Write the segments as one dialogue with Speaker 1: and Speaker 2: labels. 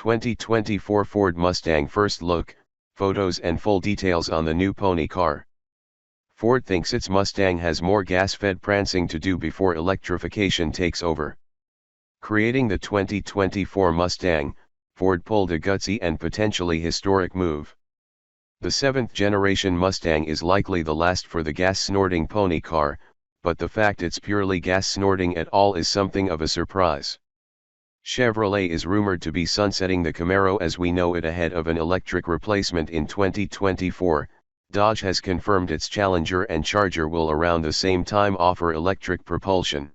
Speaker 1: 2024 Ford Mustang first look, photos and full details on the new pony car. Ford thinks its Mustang has more gas-fed prancing to do before electrification takes over. Creating the 2024 Mustang, Ford pulled a gutsy and potentially historic move. The 7th-generation Mustang is likely the last for the gas-snorting pony car, but the fact it's purely gas-snorting at all is something of a surprise. Chevrolet is rumored to be sunsetting the Camaro as we know it ahead of an electric replacement in 2024. Dodge has confirmed its Challenger and Charger will around the same time offer electric propulsion.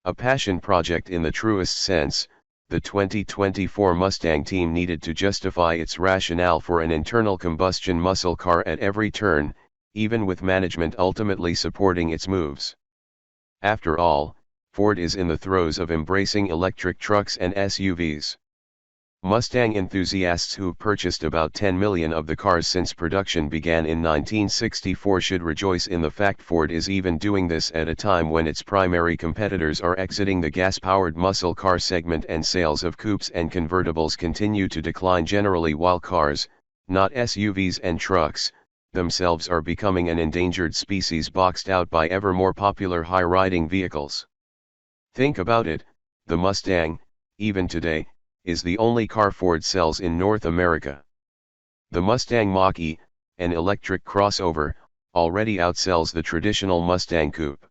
Speaker 1: A passion project in the truest sense, the 2024 Mustang team needed to justify its rationale for an internal combustion muscle car at every turn, even with management ultimately supporting its moves. After all, Ford is in the throes of embracing electric trucks and SUVs. Mustang enthusiasts who've purchased about 10 million of the cars since production began in 1964 should rejoice in the fact Ford is even doing this at a time when its primary competitors are exiting the gas-powered muscle car segment and sales of coupes and convertibles continue to decline generally while cars, not SUVs and trucks, themselves are becoming an endangered species boxed out by ever more popular high-riding vehicles. Think about it, the Mustang, even today, is the only car Ford sells in North America. The Mustang Mach-E, an electric crossover, already outsells the traditional Mustang Coupe.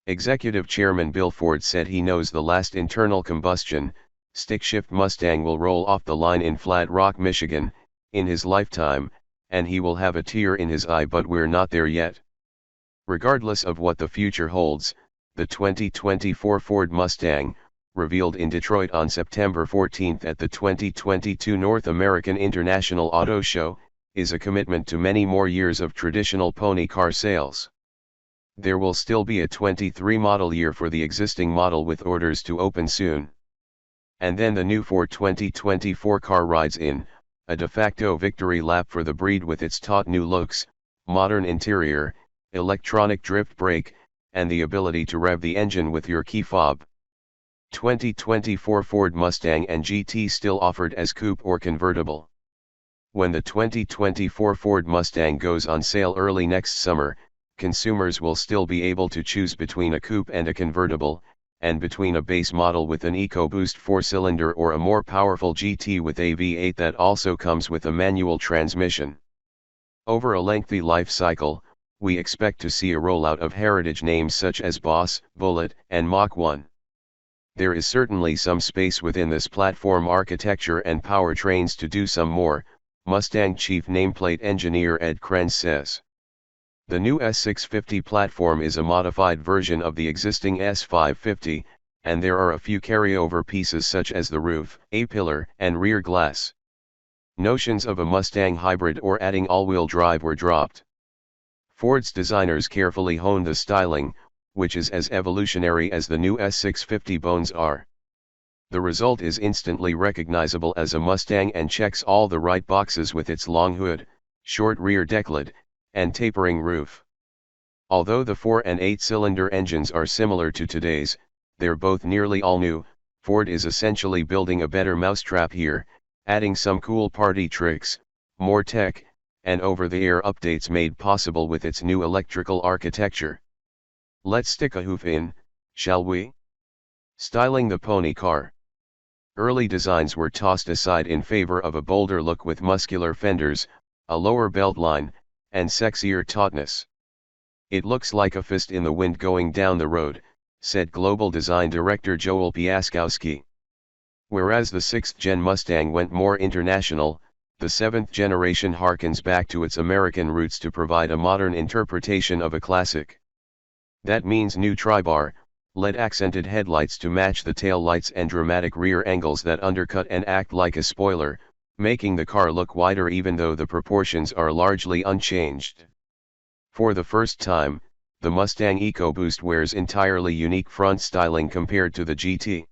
Speaker 1: Executive Chairman Bill Ford said he knows the last internal combustion, stick-shift Mustang will roll off the line in Flat Rock, Michigan, in his lifetime, and he will have a tear in his eye, but we're not there yet. Regardless of what the future holds, the 2024 Ford Mustang, revealed in Detroit on September 14 at the 2022 North American International Auto Show, is a commitment to many more years of traditional pony car sales. There will still be a 23 model year for the existing model with orders to open soon. And then the new Ford 2024 car rides in, a de facto victory lap for the breed with its taut new looks, modern interior, electronic drift brake, and the ability to rev the engine with your key fob. 2024 Ford Mustang and GT still offered as coupe or convertible. When the 2024 Ford Mustang goes on sale early next summer, consumers will still be able to choose between a coupe and a convertible, and between a base model with an EcoBoost 4-cylinder or a more powerful GT with a V8 that also comes with a manual transmission. Over a lengthy life cycle, we expect to see a rollout of heritage names such as Boss, Bullet, and Mach 1. There is certainly some space within this platform architecture and powertrains to do some more, Mustang chief nameplate engineer Ed Krenz says. The new S650 platform is a modified version of the existing S550, and there are a few carryover pieces such as the roof, A-pillar, and rear glass. Notions of a Mustang hybrid or adding all-wheel drive were dropped. Ford's designers carefully honed the styling, which is as evolutionary as the new S650 bones are. The result is instantly recognizable as a Mustang and checks all the right boxes with its long hood, short rear decklid, and tapering roof. Although the 4 and 8-cylinder engines are similar to today's, they're both nearly all new. Ford is essentially building a better mousetrap here, adding some cool party tricks, more tech, and over-the-air updates made possible with its new electrical architecture. Let's stick a hoof in, shall we? Styling the pony car. Early designs were tossed aside in favor of a bolder look with muscular fenders, a lower beltline, and sexier tautness. It looks like a fist in the wind going down the road, said Global Design Director Joel Piaskowski. Whereas the 6th-gen Mustang went more international, the 7th generation harkens back to its American roots to provide a modern interpretation of a classic. That means new tri-bar, LED-accented headlights to match the tail lights and dramatic rear angles that undercut and act like a spoiler, making the car look wider even though the proportions are largely unchanged. For the first time, the Mustang EcoBoost wears entirely unique front styling compared to the GT.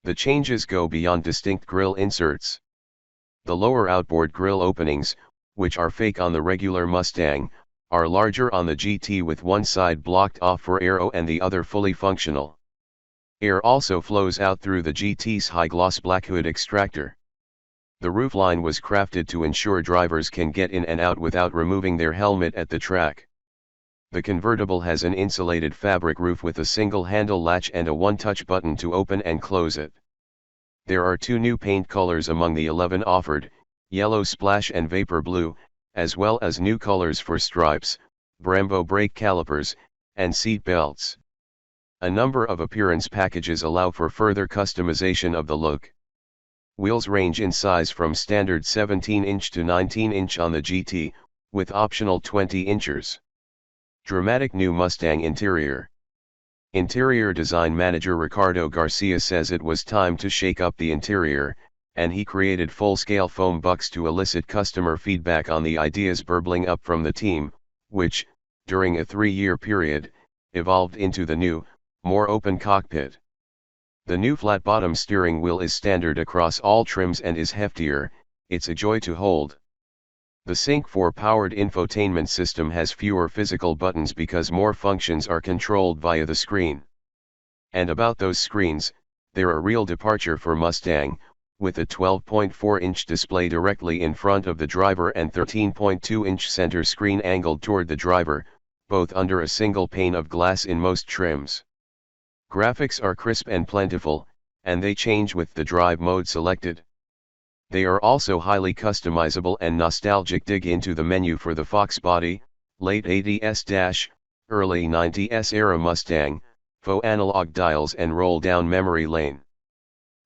Speaker 1: The changes go beyond distinct grille inserts. The lower outboard grille openings, which are fake on the regular Mustang, are larger on the GT with one side blocked off for aero and the other fully functional. Air also flows out through the GT's high-gloss black hood extractor. The roofline was crafted to ensure drivers can get in and out without removing their helmet at the track. The convertible has an insulated fabric roof with a single handle latch and a one-touch button to open and close it. There are 2 new paint colors among the 11 offered, yellow splash and vapor blue, as well as new colors for stripes, Brembo brake calipers, and seat belts. A number of appearance packages allow for further customization of the look. Wheels range in size from standard 17-inch to 19-inch on the GT, with optional 20-inchers. Dramatic new Mustang interior. Interior design manager Ricardo Garcia says it was time to shake up the interior, and he created full-scale foam bucks to elicit customer feedback on the ideas burbling up from the team, which, during a 3-year period, evolved into the new, more open cockpit. The new flat-bottom steering wheel is standard across all trims and is heftier, it's a joy to hold. The Sync 4-powered infotainment system has fewer physical buttons because more functions are controlled via the screen. And about those screens, they're a real departure for Mustang, with a 12.4-inch display directly in front of the driver and 13.2-inch center screen angled toward the driver, both under a single pane of glass in most trims. Graphics are crisp and plentiful, and they change with the drive mode selected. They are also highly customizable and nostalgic. Dig into the menu for the Fox body, late 80s- early 90s era Mustang, faux analog dials and roll-down memory lane.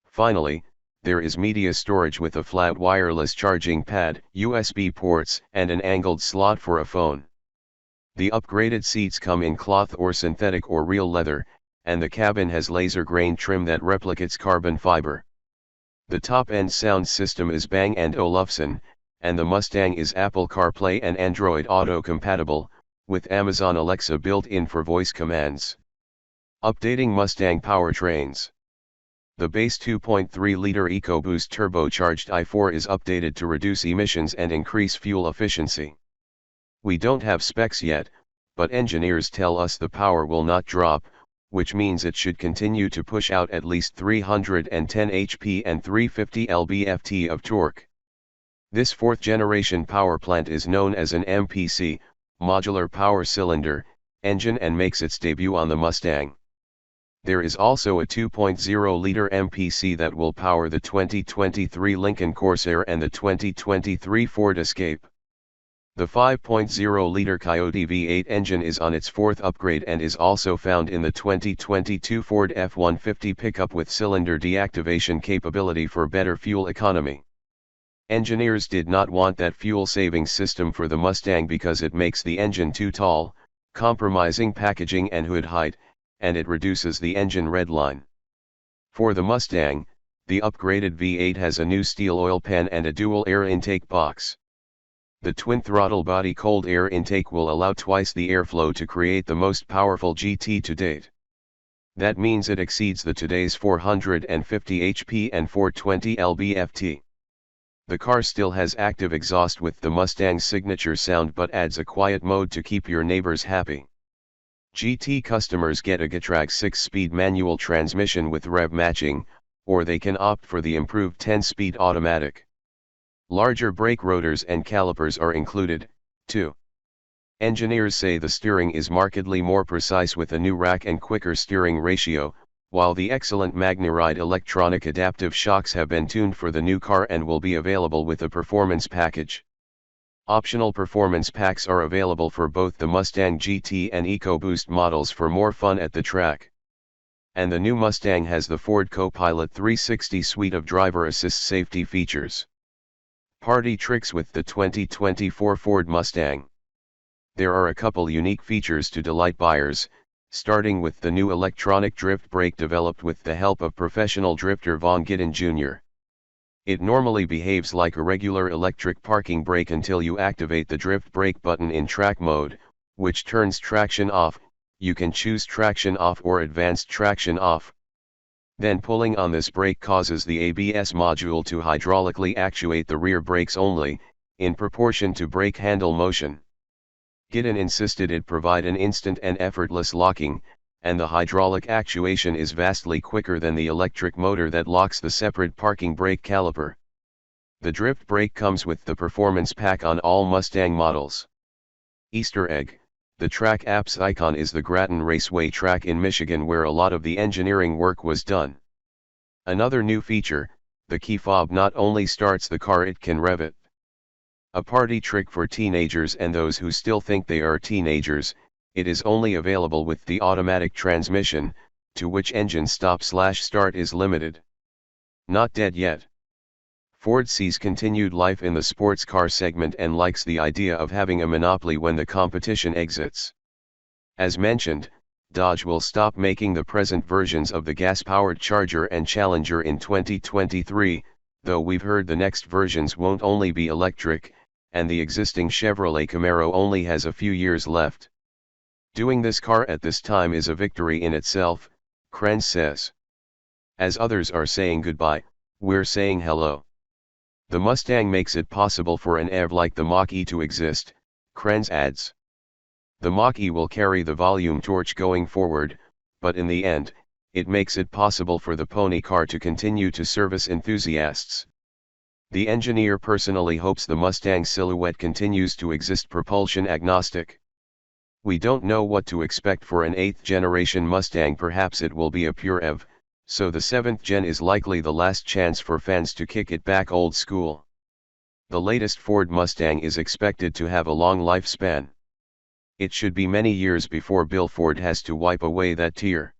Speaker 1: Finally, there is media storage with a flat wireless charging pad, USB ports, and an angled slot for a phone. The upgraded seats come in cloth or synthetic or real leather, and the cabin has laser grain trim that replicates carbon fiber. The top-end sound system is Bang & Olufsen, and the Mustang is Apple CarPlay and Android Auto compatible, with Amazon Alexa built in for voice commands. Updating Mustang powertrains. The base 2.3-liter EcoBoost turbocharged i4 is updated to reduce emissions and increase fuel efficiency. We don't have specs yet, but engineers tell us the power will not drop, which means it should continue to push out at least 310 HP and 350 lb-ft of torque. This 4th-generation power plant is known as an MPC, modular power cylinder, engine and makes its debut on the Mustang. There is also a 2.0-liter MPC that will power the 2023 Lincoln Corsair and the 2023 Ford Escape. The 5.0-liter Coyote V8 engine is on its 4th upgrade and is also found in the 2022 Ford F-150 pickup with cylinder deactivation capability for better fuel economy. Engineers did not want that fuel-saving system for the Mustang because it makes the engine too tall, compromising packaging and hood height, and it reduces the engine redline. For the Mustang, the upgraded V8 has a new steel oil pan and a dual air intake box. The twin-throttle body cold air intake will allow twice the airflow to create the most powerful GT to date. That means it exceeds the today's 450 HP and 420 lb-ft. The car still has active exhaust with the Mustang's signature sound but adds a quiet mode to keep your neighbors happy. GT customers get a Getrag 6-speed manual transmission with rev matching, or they can opt for the improved 10-speed automatic. Larger brake rotors and calipers are included, too. Engineers say the steering is markedly more precise with a new rack and quicker steering ratio, while the excellent MagneRide electronic adaptive shocks have been tuned for the new car and will be available with a performance package. Optional performance packs are available for both the Mustang GT and EcoBoost models for more fun at the track. And the new Mustang has the Ford Copilot 360 suite of driver assist safety features. Party tricks with the 2024 Ford Mustang. There are a couple unique features to delight buyers, starting with the new electronic drift brake developed with the help of professional drifter Vaughn Gittin Jr. It normally behaves like a regular electric parking brake until you activate the drift brake button in track mode, which turns traction off. You can choose traction off or advanced traction off. Then pulling on this brake causes the ABS module to hydraulically actuate the rear brakes only, in proportion to brake handle motion. Gittin insisted it provide an instant and effortless locking, and the hydraulic actuation is vastly quicker than the electric motor that locks the separate parking brake caliper. The drift brake comes with the performance pack on all Mustang models. Easter egg: the track app's icon is the Grattan Raceway track in Michigan where a lot of the engineering work was done. Another new feature, the key fob not only starts the car, it can rev it. A party trick for teenagers and those who still think they are teenagers. It is only available with the automatic transmission, to which engine stop/start is limited. Not dead yet. Ford sees continued life in the sports car segment and likes the idea of having a monopoly when the competition exits. As mentioned, Dodge will stop making the present versions of the gas-powered Charger and Challenger in 2023, though we've heard the next versions won't only be electric, and the existing Chevrolet Camaro only has a few years left. Doing this car at this time is a victory in itself, Krenz says. As others are saying goodbye, we're saying hello. The Mustang makes it possible for an EV like the Mach-E to exist, Krenz adds. The Mach-E will carry the volume torch going forward, but in the end, it makes it possible for the pony car to continue to service enthusiasts. The engineer personally hopes the Mustang silhouette continues to exist propulsion agnostic. We don't know what to expect for an 8th generation Mustang. Perhaps it will be a pure EV, so the 7th gen is likely the last chance for fans to kick it back old school. The latest Ford Mustang is expected to have a long lifespan. It should be many years before Bill Ford has to wipe away that tear.